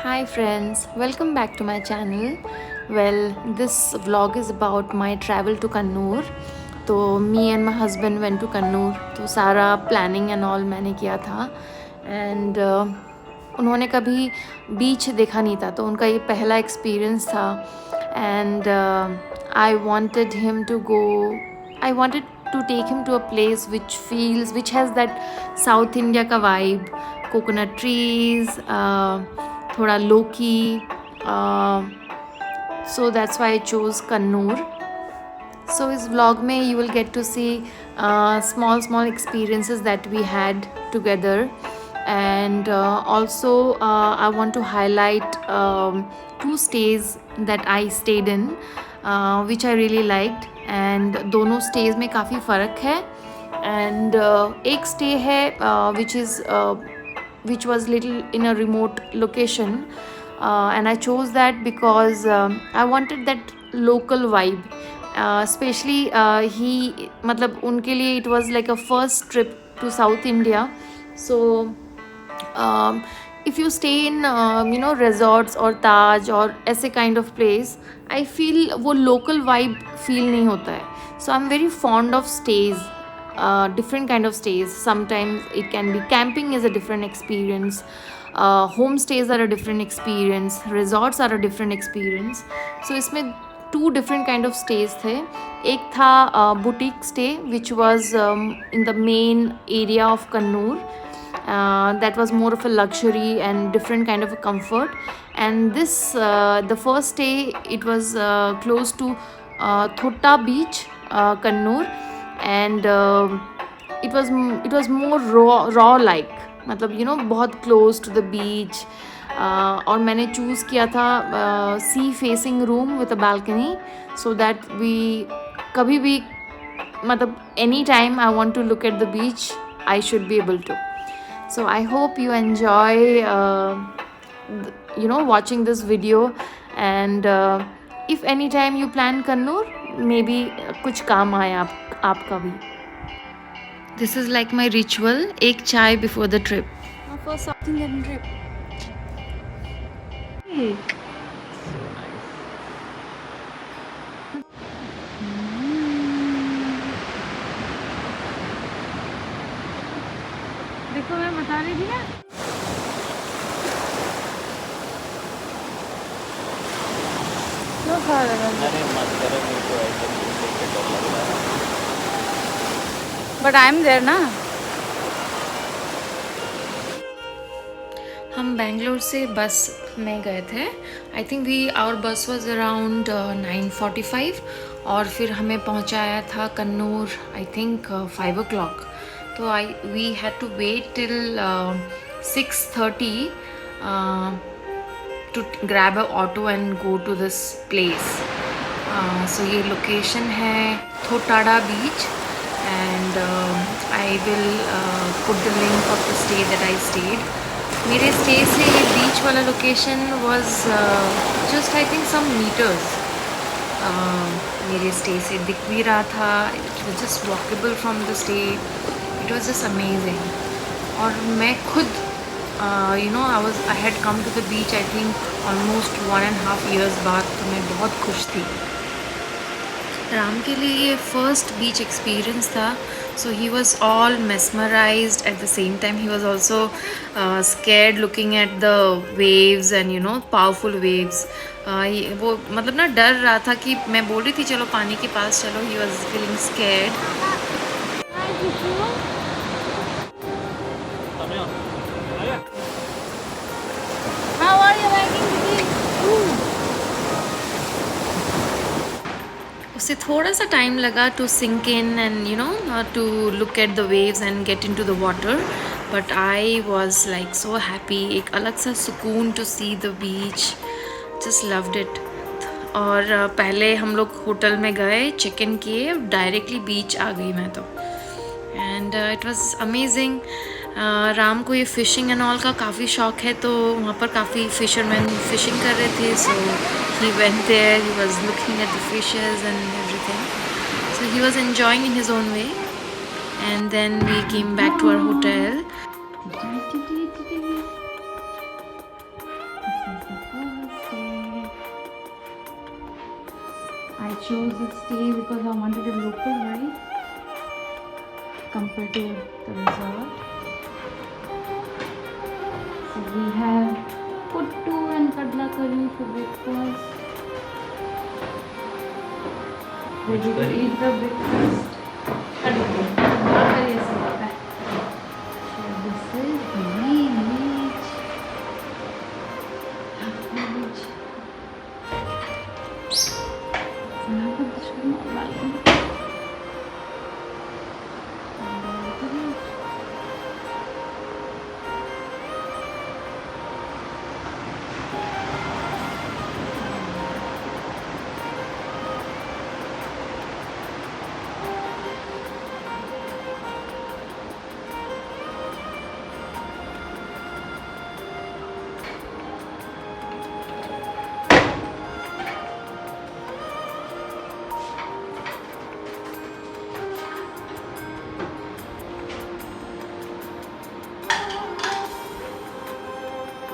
Hi friends, welcome back to my channel. Well, this vlog is about my travel to Kannur. तो me and my husband went to Kannur. तो सारा planning and all मैंने किया था. And उन्होंने कभी बीच देखा नहीं था, तो उनका ये पहला एक्सपीरियंस था. And I wanted him to go. I wanted to take him to a place which has that South India का vibe, coconut trees. थोड़ा low key, so that's why I chose Kannur. So इस vlog में you will get to see small experiences that we had together. And also I want to highlight two stays that I stayed in, which I really liked. And दोनों stays में काफ़ी फ़र्क है. And एक stay है which was little in a remote location, and I chose that because I wanted that local vibe. Especially he मतलब उनके लिए it was like a first trip to South India. So if you stay in resorts or Taj or ऐसे kind of place, I feel वो local vibe feel नहीं होता है. So I'm very fond of stays, different kind of stays. Sometimes it can be camping is a different experience, homestays are a different experience, resorts are a different experience. So इसमें two different kind of stays थे. एक था boutique stay which was in the main area of Kannur. That was more of a luxury and different kind of a comfort. And this the first stay, it was close to Thotta beach, Kannur. And it was more raw like, मतलब बहुत close to the beach. और मैंने choose किया था sea facing room with a balcony, so that we कभी भी मतलब any time I want to look at the beach, I should be able to. So I hope you enjoy watching this video. And if anytime you plan Kannur, maybe कुछ काम आए आपका भी. This is like my ritual, एक चाय before the trip. For South Indian trip. देखो मैं बता रही थी ना. क्यों खा रहा है? अरे मत करो, मेरे को ऐसे देख के डर लग रहा है. But I'm there ना. हम बेंगलोर से बस में गए थे. आई थिंक आवर बस वॉज अराउंड 9:45 और फिर हमें पहुंचाया था कन्नूर आई थिंक 5 o'clock. तो we had to wait till 6:30 to grab a auto and go to this place. So ये लोकेशन है Thottada beach. And I will put the link of the stay that I stayed. मेरे stay से ये beach वाला location was just I think some meters. मेरे stay से दिख भी रहा था. It was just walkable from the stay. It was just amazing. और मैं खुद I had come to the beach I think almost 1.5 years बाद. तो मैं बहुत खुश थी. राम के लिए ये फर्स्ट बीच एक्सपीरियंस था. So he was all mesmerized. At the same time he was also scared looking at the waves and powerful waves. वो मतलब ना डर रहा था कि मैं बोल रही थी चलो पानी के पास चलो. He was feeling scared. How are you liking the उसे थोड़ा सा टाइम लगा to sink in and to look at the waves and get into the water. But I was like so happy. एक अलग सा सुकून to see the beach. Just loved it. और पहले हम लोग होटल में गए, चेक इन किए, डायरेक्टली बीच आ गई मैं तो. And it was amazing. Ram को ये फ़िशिंग एंड ऑल का काफ़ी शौक है, तो वहाँ पर काफ़ी फ़िशरमैन फ़िशिंग कर रहे थे. सो he went there, he was looking at the fishes and everything. So he was enjoying in his own way. And then we came back to our hotel. I chose this stay because I wanted a local vibe compared to the resort. So we have puttu and kadla curry for breakfast. Ready to eat the breakfast. Kadla curry. Kadla curry ऐसा होता है. So this is the beach. Beach. यहाँ पर कुछ balcony.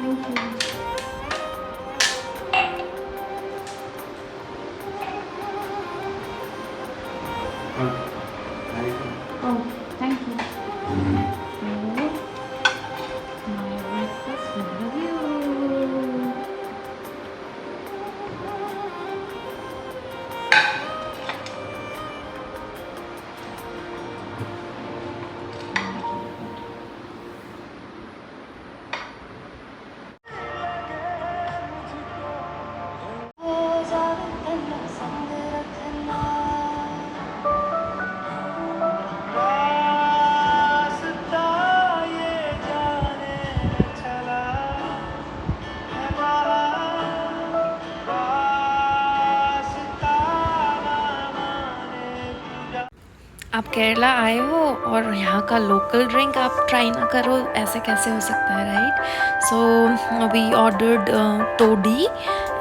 Thank you. Oh, thank you. So, my breakfast with the view. आप केरला आए हो और यहाँ का लोकल ड्रिंक आप ट्राई ना करो, ऐसे कैसे हो सकता है, right? So we ordered toddy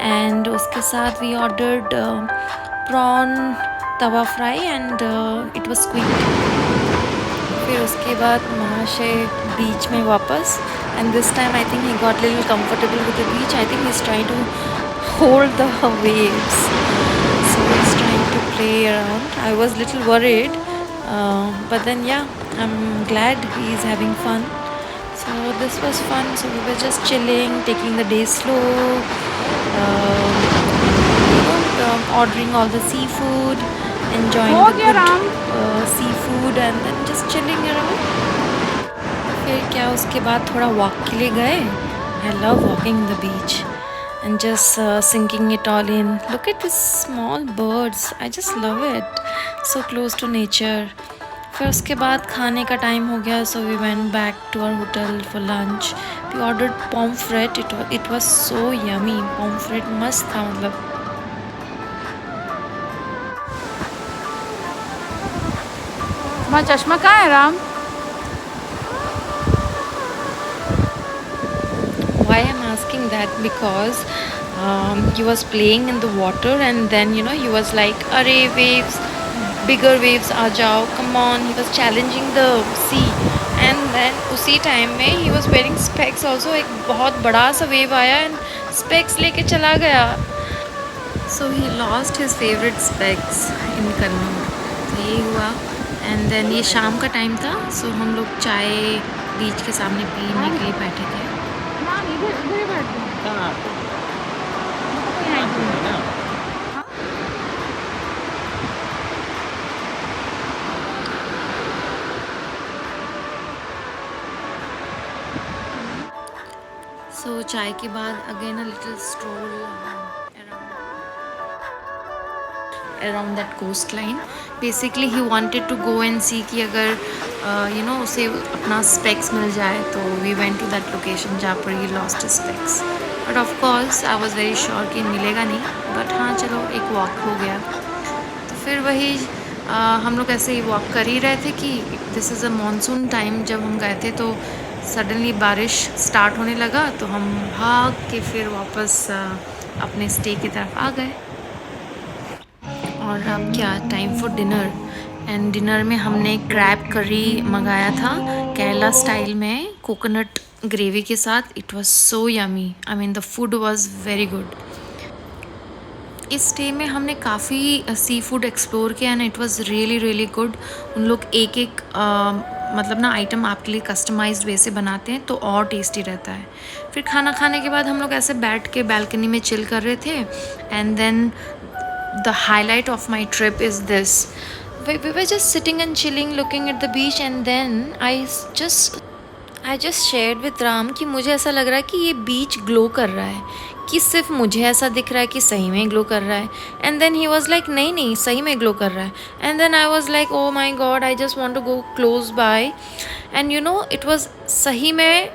and उसके साथ we ordered prawn tawa fry and it was quick. फिर उसके बाद महाशय बीच में वापस, and this time I think he got little comfortable with the beach. I think he is trying to hold the waves, so he's trying to play around. I was little worried, but then yeah, I'm glad he's having fun. So this was fun. So we were just chilling, taking the day slow, ordering all the seafood, enjoying the good seafood and then just chilling around. फिर क्या उसके बाद थोड़ा walk के लिए गए. I love walking the beach and just sinking it all in. Look at these small birds. I just love it. So close to nature. फिर उसके बाद खाने का टाइम हो गया, so we went back to our hotel for lunch. We ordered pomfret. It was so yummy. Pomfret मस्त था मतलब. तुम्हारा चश्मा कहाँ है Ram? Why I'm asking that? Because he was playing in the water and then he was like, "Arey waves, bigger waves, aa jao, come on." He was challenging the sea, and then उसी time में he was wearing specs also. एक बहुत बड़ा सा wave आया and specs लेके चला गया. So he lost his favorite specs in Kannur. तो ये हुआ. And then ये शाम का टाइम था, so हम लोग चाय बीच के सामने पीने के लिए बैठे थे. इधर इधर बैठ जाओ. कहाँ So चाय के बाद again a little stroll around that coastline. Basically he wanted to go and see कि अगर उसे अपना specs मिल जाए, तो we went to that location जहाँ पर he lost his specs. But of course I was very sure कि मिलेगा नहीं, but हाँ चलो एक walk हो गया. तो फिर वही हम लोग ऐसे ही वॉक कर ही रहे थे कि this is a monsoon time. जब हम गए थे तो सडनली बारिश स्टार्ट होने लगा, तो हम भाग के फिर वापस अपने स्टे की तरफ आ गए. और अब क्या, time for dinner. And dinner में हमने क्रैब करी मंगाया था. केरला स्टाइल में कोकोनट ग्रेवी के साथ. It was so yummy. I mean the food was very good. इस स्टे में हमने काफ़ी सी फूड एक्सप्लोर किया and it was really really good. उन लोग एक एक मतलब ना आइटम आपके लिए कस्टमाइज्ड वे से बनाते हैं तो और टेस्टी रहता है. फिर खाना खाने के बाद हम लोग ऐसे बैठ के बालकनी में चिल कर रहे थे. And then the highlight of my trip is this. we were just sitting and chilling looking at the beach and then I just shared with Ram कि मुझे ऐसा लग रहा है कि ये बीच ग्लो कर रहा है, कि सिर्फ मुझे ऐसा दिख रहा है कि सही में ग्लो कर रहा है. And then he was like नहीं नहीं सही में ग्लो कर रहा है. And then I was like oh my god I just want to go close by. And you know it was सही में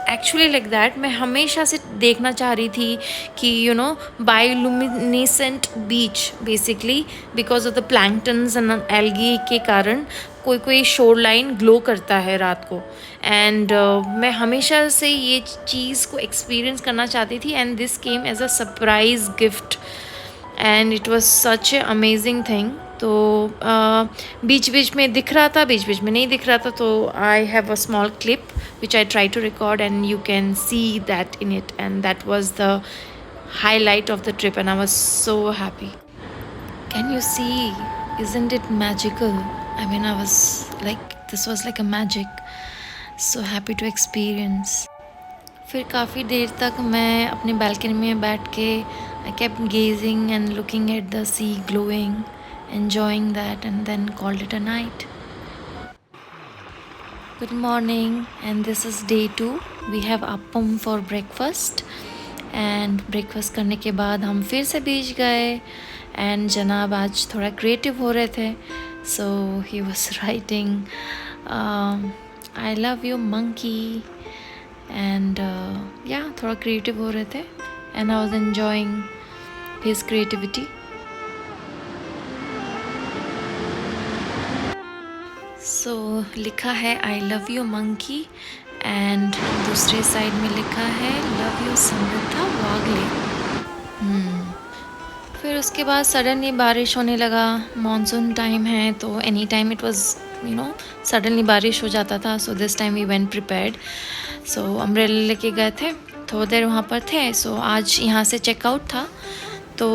एक्चुअली लाइक दैट. मैं हमेशा से देखना चाह रही थी कि you know bioluminescent beach basically because of the planktons and algae के कारण कोई कोई शोर लाइन ग्लो करता है रात को. एंड मैं हमेशा से ये चीज़ को एक्सपीरियंस करना चाहती थी and this came as a surprise gift and it was such a amazing thing. तो बीच बीच में दिख रहा था, बीच बीच में नहीं दिख रहा था. तो I have a small clip which I try to record and you can see that in it, and that was the highlight of the trip and I was so happy. Can you see? Isn't it magical? I mean, I was like, this was like a magic. So happy to experience. फिर काफ़ी देर तक मैं अपने balcony में बैठ के I kept gazing and looking at the sea glowing, enjoying that and then called it a night. Good morning and this is day 2. We have appam for breakfast and breakfast करने के बाद हम फिर से बीच गए and जनाब आज थोड़ा creative हो रहे थे. So he was writing I love you monkey and yeah थोड़ा creative हो रहे थे and I was enjoying his creativity. सो लिखा है I love you monkey and दूसरे साइड में लिखा है लव यू समृद्धा वागले. फिर उसके बाद सडनली बारिश होने लगा. मॉनसून टाइम है तो any time it was you know suddenly बारिश हो जाता था. So this time we went prepared. So umbrella लेके गए थे, थोड़ी देर वहाँ पर थे. सो आज यहाँ से चेकआउट था तो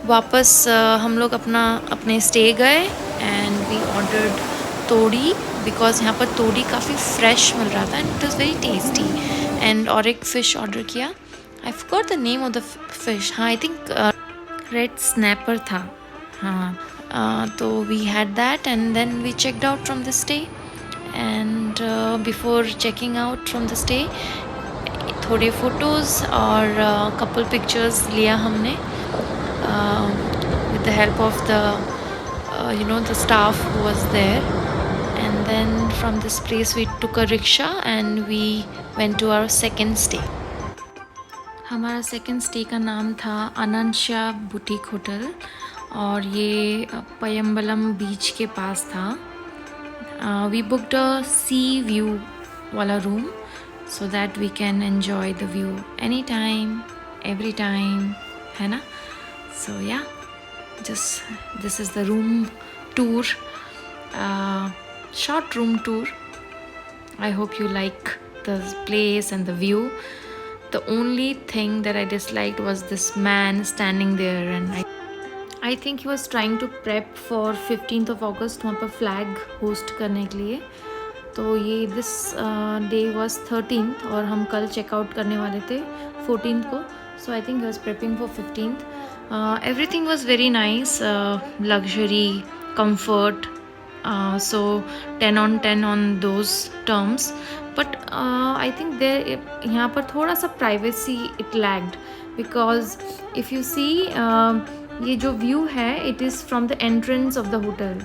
वापस हम लोग अपने स्टे गए and we ordered toddy because यहाँ पर तोड़ी काफ़ी फ्रेश मिल रहा था and it was very tasty. And और एक फ़िश ऑर्डर किया. I forgot the name of the fish. हाँ आई थिंक रेड स्नैपर था. हाँ तो we had that and then we checked out from the stay. And before checking out from the stay थोड़े photos और couple pictures लिया हमने with the help of the you know the staff who was there. And then from this place we took a rickshaw and we went to our second stay. हमारा second stay का नाम था अनंशा boutique hotel और ये पयम्बलम बीच के पास था. We booked a sea view वाला room so that we can enjoy the view anytime every time है ना. So yeah, just this is the room tour, short room tour. I hope you like the place and the view. The only thing that I disliked was this man standing there and I think he was trying to prep for 15th of August वहाँ पर flag host करने के लिए. तो ये this day was 13th और हम कल चेकआउट करने वाले थे 14th को. So I think he was prepping for 15th. Everything was very nice, luxury, comfort, so 10 on 10 on those terms. But I think there यहाँ पर थोड़ा सा privacy it lagged because if you see ये जो view है it is from the entrance of the hotel.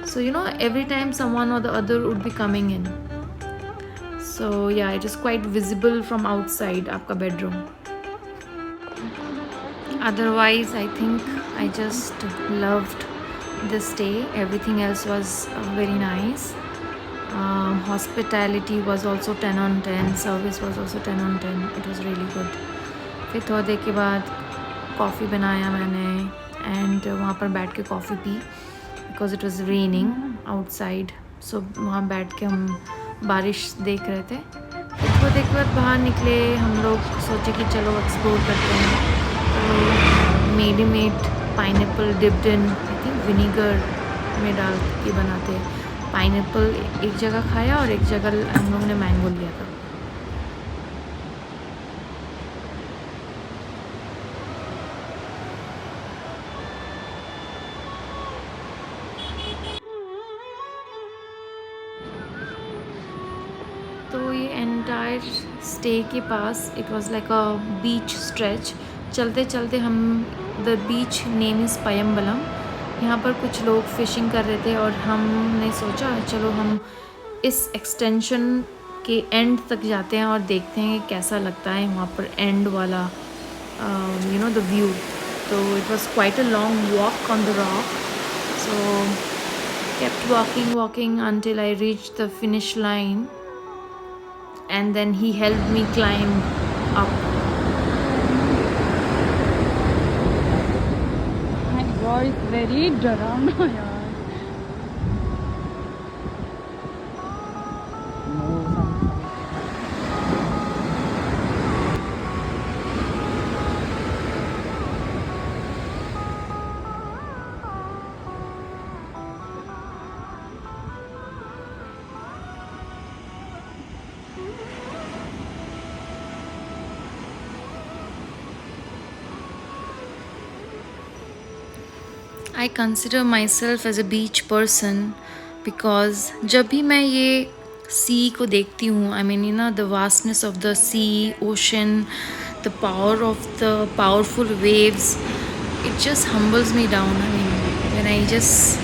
So you know every time someone or the other would be coming in. So yeah, it is quite visible from outside आपका bedroom. Otherwise I think I just loved this day. Everything else was very nice. Hospitality was also 10 on 10. Service was also 10 on 10. It was really good. फिर थोड़ी देर के बाद coffee बनाया मैंने and वहाँ पर बैठ के कॉफ़ी पी because it was raining outside. So वहाँ बैठ के हम बारिश देख रहे थे। उसको देख कर बाहर निकले, हम लोग सोचे कि चलो एक्सप्लोर करते हैं। तो मेडी made pineapple dipped in I think vinegar में डाल के बनाते हैं। पाइनएप्पल एक जगह खाया और एक जगह हम लोग ने मैंगो लिया था। तो ये एंटायर स्टे के पास it was like a beach stretch. चलते चलते हम the beach name is Payyambalam. यहाँ पर कुछ लोग फिशिंग कर रहे थे और हमने सोचा चलो हम इस एक्सटेंशन के एंड तक जाते हैं और देखते हैं कैसा लगता है वहाँ पर एंड वाला यू नो द व्यू। तो it was quite a long walk on the rock. So kept walking until I reached the finish line, and then he helped me climb up. My God, it's very डरावना यार। I consider myself as a beach person because जब भी मैं ये सी को देखती हूँ, I mean, you know, the vastness of the sea, ocean, the power of the powerful waves, it just humbles me down. I mean, when I just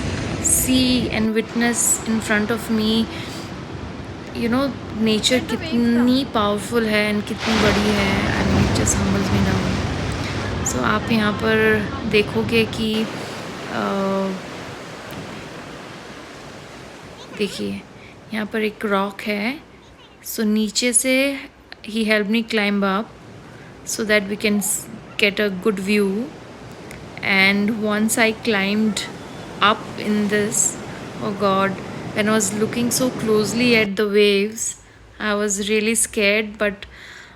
see and witness in front of me, you know, nature कितनी powerful है and कितनी बड़ी है, I mean, it just humbles me down. So आप यहाँ पर देखोगे कि देखिए यहाँ पर एक रॉक है। सो नीचे से ही help me climb up so that we can get a good view. And once I climbed up in this, oh God, when I was looking so closely at the waves, I was really scared, but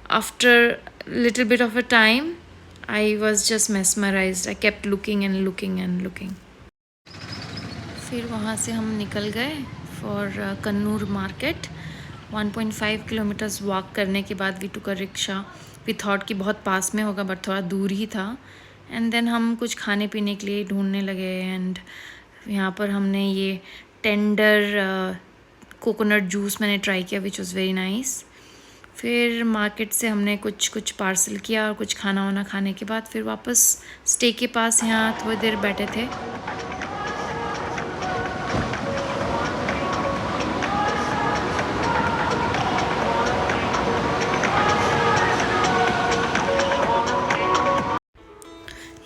after a little bit of a time I was just mesmerized. I kept looking and looking and looking. फिर वहाँ से हम निकल गए for Kannur market. 1.5 kilometres walk करने के बाद we took a rickshaw. We thought कि बहुत पास में होगा बट थोड़ा दूर ही था। एंड देन हम कुछ खाने पीने के लिए ढूंढने लगे एंड यहाँ पर हमने ये टेंडर कोकोनट जूस मैंने ट्राई किया विच वॉज़ वेरी नाइस। फिर मार्केट से हमने कुछ पार्सल किया और कुछ खाना वाना खाने के बाद फिर वापस स्टे के पास यहाँ थोड़ी देर बैठे थे।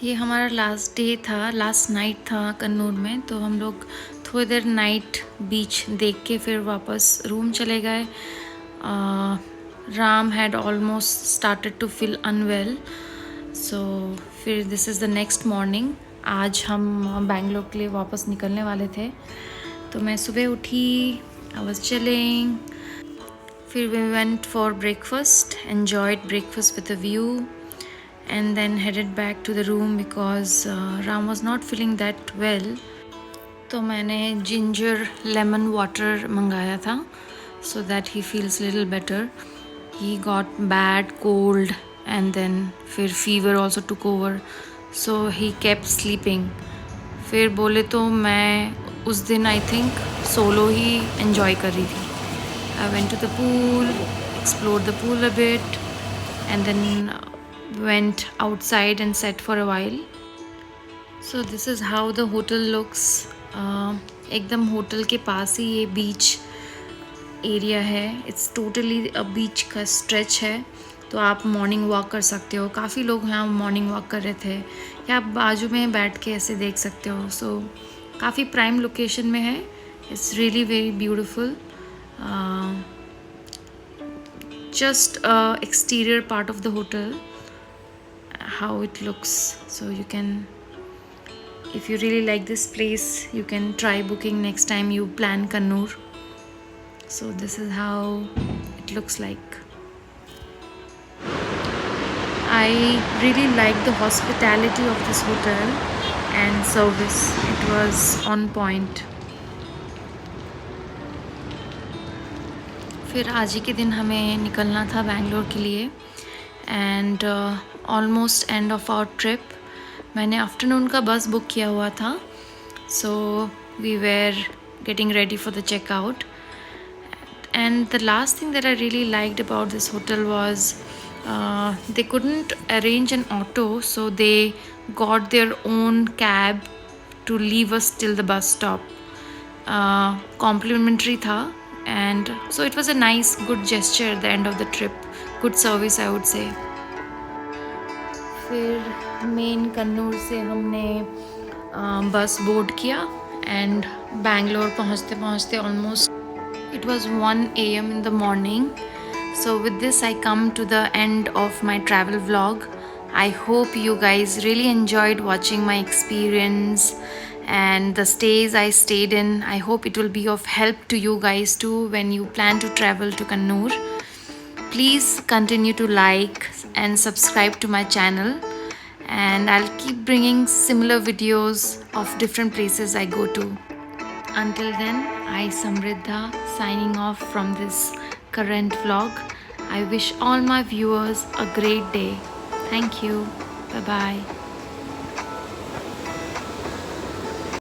ये हमारा लास्ट डे था, लास्ट नाइट था कन्नूर में। तो हम लोग थोड़ी देर नाइट बीच देख के फिर वापस रूम चले गए। Ram had almost started to feel unwell, so फिर this is the next morning. आज हम बेंगलोर के लिए वापस निकलने वाले थे। तो मैं सुबह उठी, आई वाज चिलिंग। फिर we went for breakfast, enjoyed breakfast with a view, and then headed back to the room because Ram was not feeling that well. तो मैंने ginger lemon water मंगाया था so that he feels little better. He got bad cold and then फिर fever also took over, so he kept sleeping. फिर बोले तो मैं उस दिन I think solo he enjoy कर रही थी. I went to the pool, explored the pool a bit, and then went outside and sat for a while. So this is how the hotel looks. एकदम hotel के पास ही ये बीच area है। It's totally अ बीच का stretch है, तो आप morning walk कर सकते हो। काफ़ी लोग यहाँ मॉर्निंग वॉक कर रहे थे, या आप बाजू में बैठ के ऐसे देख सकते हो। सो काफ़ी प्राइम लोकेशन में है। It's really very beautiful. just exterior part of the hotel, how it looks. So you can, if you really like this place, you can try booking next time you plan Kannur. So this is how it looks like. I really liked the hospitality of this hotel and service. It was on point. फिर आज ही के दिन हमें निकलना था बैंगलोर के लिए and almost end of our trip. मैंने आफ्टरनून का बस बुक किया हुआ था. So we were getting ready for the checkout. And the last thing that I really liked about this hotel was they couldn't arrange an auto, so they got their own cab to leave us till the bus stop. Complimentary tha, and so it was a nice good gesture at the end of the trip. Good service, I would say. फिर main Kannur से हमने बस board किया and Bangalore पहुँचते पहुँचते almost it was 1 a.m. in the morning. So with this I come to the end of my travel vlog. I hope you guys really enjoyed watching my experience and the stays I stayed in. I hope it will be of help to you guys too when you plan to travel to Kannur. Please continue to like and subscribe to my channel, and I'll keep bringing similar videos of different places I go to. Until then, I Samriddha signing off from this current vlog. I wish all my viewers a great day. Thank you. Bye bye.